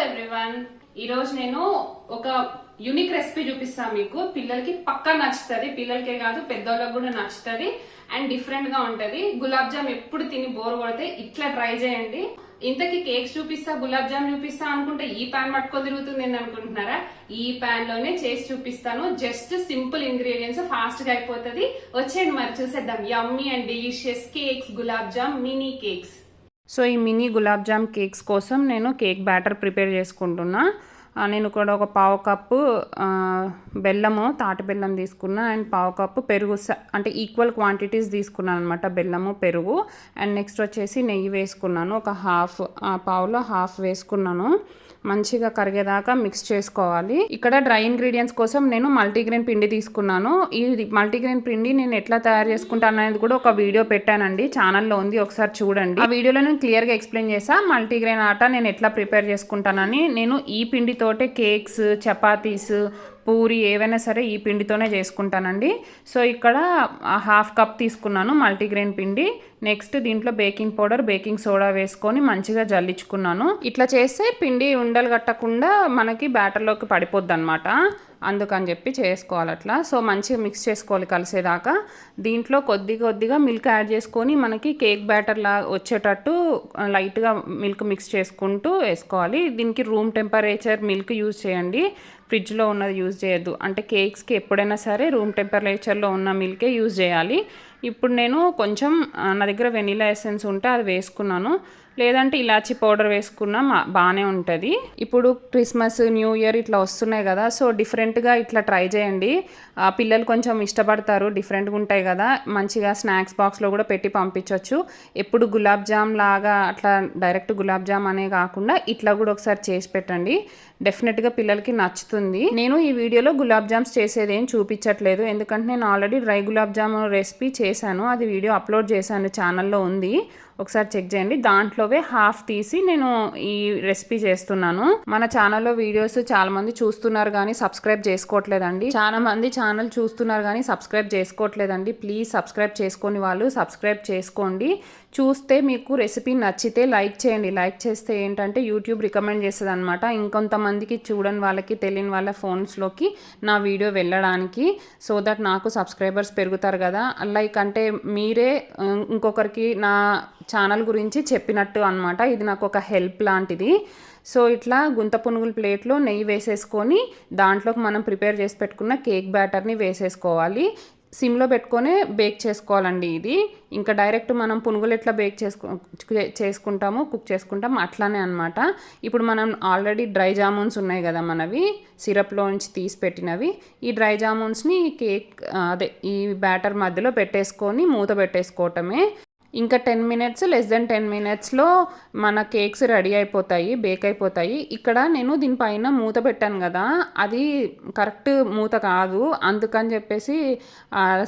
Everyone, ఈరోజు నేను ఒక యూనిక్ రెసిపీ చూపిస్తాను మీకు. పిల్లలకి పక్కా నచ్చుతుంది, పిల్లలకే కాదు పెద్దోళ్ళకి కూడా నచ్చుతుంది అండ్ డిఫరెంట్ గా ఉంటది. గులాబ్ జామ్ ఎప్పుడు తిని బోర్ కొడితే ఇట్లా ట్రై చేయండి. ఇంతకీ కేక్స్ చూపిస్తా, గులాబ్ జామ్ చూపిస్తా అనుకుంటే ఈ ప్యాన్ పట్టుకొని తిరుగుతుంది అనుకుంటున్నారా? ఈ ప్యాన్ లోనే చేసి చూపిస్తాను. జస్ట్ సింపుల్ ఇంగ్రీడియంట్స్, ఫాస్ట్ గా అయిపోతుంది. వచ్చేయండి మరి చూసేద్దాం. యమ్మీ and delicious cakes, gulab jam mini cakes. So ఈ మినీ గులాబ్ జామ్ కేక్స్ కోసం నేను కేక్ బ్యాటర్ ప్రిపేర్ చేసుకుంటున్నా. నేను కూడా ఒక పావు కప్పు బెల్లము, తాటి బెల్లం తీసుకున్నా అండ్ పావు కప్పు పెరుగు, అంటే ఈక్వల్ క్వాంటిటీస్ తీసుకున్నాను అనమాట, బెల్లము పెరుగు. అండ్ నెక్స్ట్ వచ్చేసి నెయ్యి వేసుకున్నాను, ఒక పావులో హాఫ్ వేసుకున్నాను. మంచిగా కరిగేదాకా మిక్స్ చేసుకోవాలి. ఇక్కడ డ్రై ఇంగ్రీడియంట్స్ కోసం నేను మల్టీగ్రెయిన్ పిండి తీసుకున్నాను. ఈ మల్టీగ్రెయిన్ పిండి నేను ఎట్లా తయారు చేసుకుంటాను అనేది కూడా ఒక వీడియో పెట్టానండి, ఛానల్లో ఉంది, ఒకసారి చూడండి. ఆ వీడియోలో నేను క్లియర్గా ఎక్స్ప్లెయిన్ చేసా మల్టీగ్రెయిన్ ఆట నేను ఎట్లా ప్రిపేర్ చేసుకుంటానని. నేను ఈ పిండితోటే కేక్స్, చపాతీస్, పూరి ఏవైనా సరే ఈ పిండితోనే చేసుకుంటానండి. సో ఇక్కడ హాఫ్ కప్ తీసుకున్నాను మల్టీగ్రెయిన్ పిండి. నెక్స్ట్ దీంట్లో బేకింగ్ పౌడర్, బేకింగ్ సోడా వేసుకొని మంచిగా జల్లించుకున్నాను. ఇట్లా చేస్తే పిండి ఉండలు కట్టకుండా మనకి బ్యాటర్లోకి పడిపోద్ది అనమాట, అందుకని చెప్పి చేసుకోవాలి అట్లా. సో మంచిగా మిక్స్ చేసుకోవాలి కలిసేదాకా. దీంట్లో కొద్దిగా మిల్క్ యాడ్ చేసుకొని మనకి కేక్ బ్యాటర్ లా వచ్చేటట్టు లైట్గా మిల్క్ మిక్స్ చేసుకుంటూ వేసుకోవాలి. దీనికి రూమ్ టెంపరేచర్ మిల్క్ యూజ్ చేయండి, ఫ్రిడ్జ్లో ఉన్నది యూజ్ చేయొద్దు. అంటే కేక్స్కి ఎప్పుడైనా సరే రూమ్ టెంపరేచర్లో ఉన్న మిల్కే యూజ్ చేయాలి. ఇప్పుడు నేను కొంచెం నా దగ్గర వెనీలా ఎసెన్స్ ఉంటే అది వేసుకున్నాను, లేదంటే ఇలాచీ పౌడర్ వేసుకున్నా బాగానే ఉంటుంది. ఇప్పుడు క్రిస్మస్, న్యూ ఇయర్ ఇట్లా వస్తున్నాయి కదా, సో డిఫరెంట్గా ఇట్లా ట్రై చేయండి. పిల్లలు కొంచెం ఇష్టపడతారు, డిఫరెంట్గా ఉంటాయి కదా. మంచిగా స్నాక్స్ బాక్స్లో కూడా పెట్టి పంపించవచ్చు. ఎప్పుడు గులాబ్ జామ్ లాగా అట్లా డైరెక్ట్ గులాబ్ జామ్ అనే కాకుండా ఇట్లా కూడా ఒకసారి చేసి పెట్టండి, డెఫినెట్గా పిల్లలకి నచ్చుతుంది. నేను ఈ వీడియోలో గులాబ్ జామ్స్ చేసేది ఏం చూపించట్లేదు, ఎందుకంటే నేను already dry gulab jam recipe చేశాను, అది వీడియో అప్లోడ్ చేశాను, ఛానల్లో ఉంది, ఒకసారి చెక్ చేయండి. దాంట్లోవే హాఫ్ తీసి నేను ఈ రెసిపీ చేస్తున్నాను. మన ఛానల్లో వీడియోస్ చాలా మంది చూస్తున్నారు కానీ సబ్స్క్రైబ్ చేసుకోవట్లేదండి. చాలా మంది ఛానల్ చూస్తున్నారు కానీ సబ్స్క్రైబ్ చేసుకోవట్లేదండి. ప్లీజ్ సబ్స్క్రైబ్ చేసుకొని వాళ్ళు సబ్స్క్రైబ్ చేసుకోండి. చూస్తే మీకు రెసిపీ నచ్చితే లైక్ చేయండి. లైక్ చేస్తే ఏంటంటే యూట్యూబ్ రికమెండ్ చేస్తుంది అనమాట, ఇంకొంతమందికి చూడని వాళ్ళకి, తెలియని వాళ్ళ ఫోన్స్లోకి నా వీడియో వెళ్ళడానికి. సో దట్ నాకు సబ్స్క్రైబర్స్ పెరుగుతారు కదా. లైక్ అంటే మీరే ఇంకొకరికి నా ఛానల్ గురించి చెప్పినట్టు అనమాట. ఇది నాకు ఒక హెల్ప్ లాంటిది. సో ఇట్లా గుంత పునుగుల ప్లేట్లో నెయ్యి వేసేసుకొని దాంట్లోకి మనం ప్రిపేర్ చేసి పెట్టుకున్న కేక్ బ్యాటర్ని వేసేసుకోవాలి. సిమ్లో పెట్టుకొని బేక్ చేసుకోవాలండి ఇది. ఇంకా డైరెక్ట్ మనం పునుగులు ఎట్లా బేక్ చేసుకుంటామో, కుక్ చేసుకుంటాం అట్లానే అనమాట. ఇప్పుడు మనం ఆల్రెడీ డ్రై జామున్స్ ఉన్నాయి కదా మనవి, సిరప్లో నుంచి తీసి పెట్టినవి, ఈ డ్రై జామున్స్ని కేక్ ఈ బ్యాటర్ మధ్యలో పెట్టేసుకొని మూత పెట్టేసుకోవటమే. ఇంకా 10 మినిట్స్, లెస్ దెన్ 10 మినిట్స్లో మన కేక్స్ రెడీ అయిపోతాయి, బేక్ అయిపోతాయి. ఇక్కడ నేను దీనిపైన మూత పెట్టాను కదా, అది కరెక్ట్ మూత కాదు, అందుకని చెప్పేసి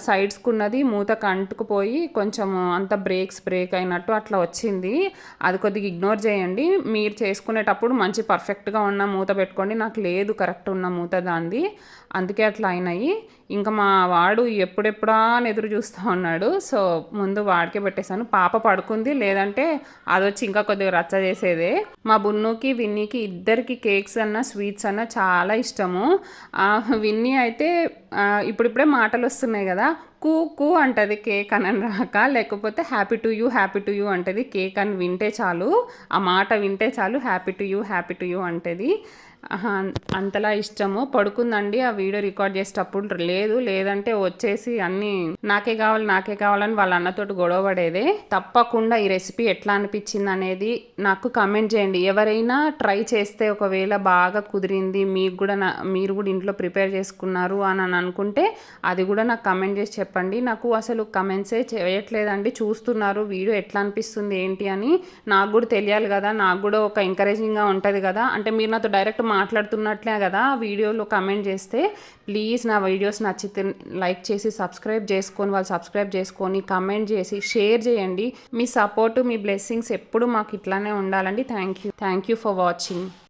సైడ్స్కి ఉన్నది మూతకు అంటుకుపోయి కొంచెం అంత బ్రేక్ అయినట్టు అట్లా వచ్చింది. అది కొద్దిగా ఇగ్నోర్ చేయండి. మీరు చేసుకునేటప్పుడు మంచి పర్ఫెక్ట్గా ఉన్న మూత పెట్టుకోండి. నాకు లేదు కరెక్ట్ ఉన్న మూత దాంది, అందుకే అట్లా అయినాయి. ఇంకా మా వాడు ఎప్పుడెప్పుడా అని ఎదురు చూస్తూ ఉన్నాడు, సో ముందు వాడికే పెట్టేశాను. పాప పడుకుంది, లేదంటే అది వచ్చి ఇంకా కొద్దిగా రచ్చ చేసేదే. మా బున్నుకి, విన్నీకి ఇద్దరికి కేక్స్ అన్న స్వీట్స్ అన్న చాలా ఇష్టము. విన్నీ అయితే ఇప్పుడిప్పుడే మాటలు వస్తున్నాయి కదా, కూ కూ అంటది కేక్ అని రాక, లేకపోతే హ్యాపీ టు యూ అంటది. కేక్ అని వింటే చాలు, ఆ మాట వింటే చాలు హ్యాపీ టు యూ అంటది. అంతలా ఇష్టము. పడుకుందండి ఆ వీడియో రికార్డ్ చేసేటప్పుడు, లేదంటే వచ్చేసి అన్నీ నాకే కావాలని వాళ్ళ అన్నతోటి గొడవ పడేదే. తప్పకుండా ఈ రెసిపీ ఎట్లా అనిపించింది అనేది నాకు కమెంట్ చేయండి. ఎవరైనా ట్రై చేస్తే ఒకవేళ బాగా కుదిరింది, మీరు కూడా ఇంట్లో ప్రిపేర్ చేసుకున్నారు అని అనుకుంటే అది కూడా నాకు కమెంట్ చేసి చెప్పండి. నాకు అసలు కమెంట్సే చేయట్లేదండి, చూస్తున్నారు వీడియో ఎట్లా అనిపిస్తుంది ఏంటి అని. నాకు కూడా తెలియాలి కదా, నాకు కూడా ఒక ఎంకరేజింగ్గా ఉంటుంది కదా. అంటే మీరు నాతో డైరెక్ట్ మాట్లాడుతున్నట్లే కదా వీడియోలో కమెంట్ చేస్తే. ప్లీజ్ నా వీడియోస్ నచ్చితే లైక్ చేసి సబ్స్క్రైబ్ చేసుకొని కమెంట్ చేసి షేర్ చేయండి. మీ సపోర్టు, మీ బ్లెస్సింగ్స్ ఎప్పుడు మాకు ఇట్లానే ఉండాలండి. Thank you for watching.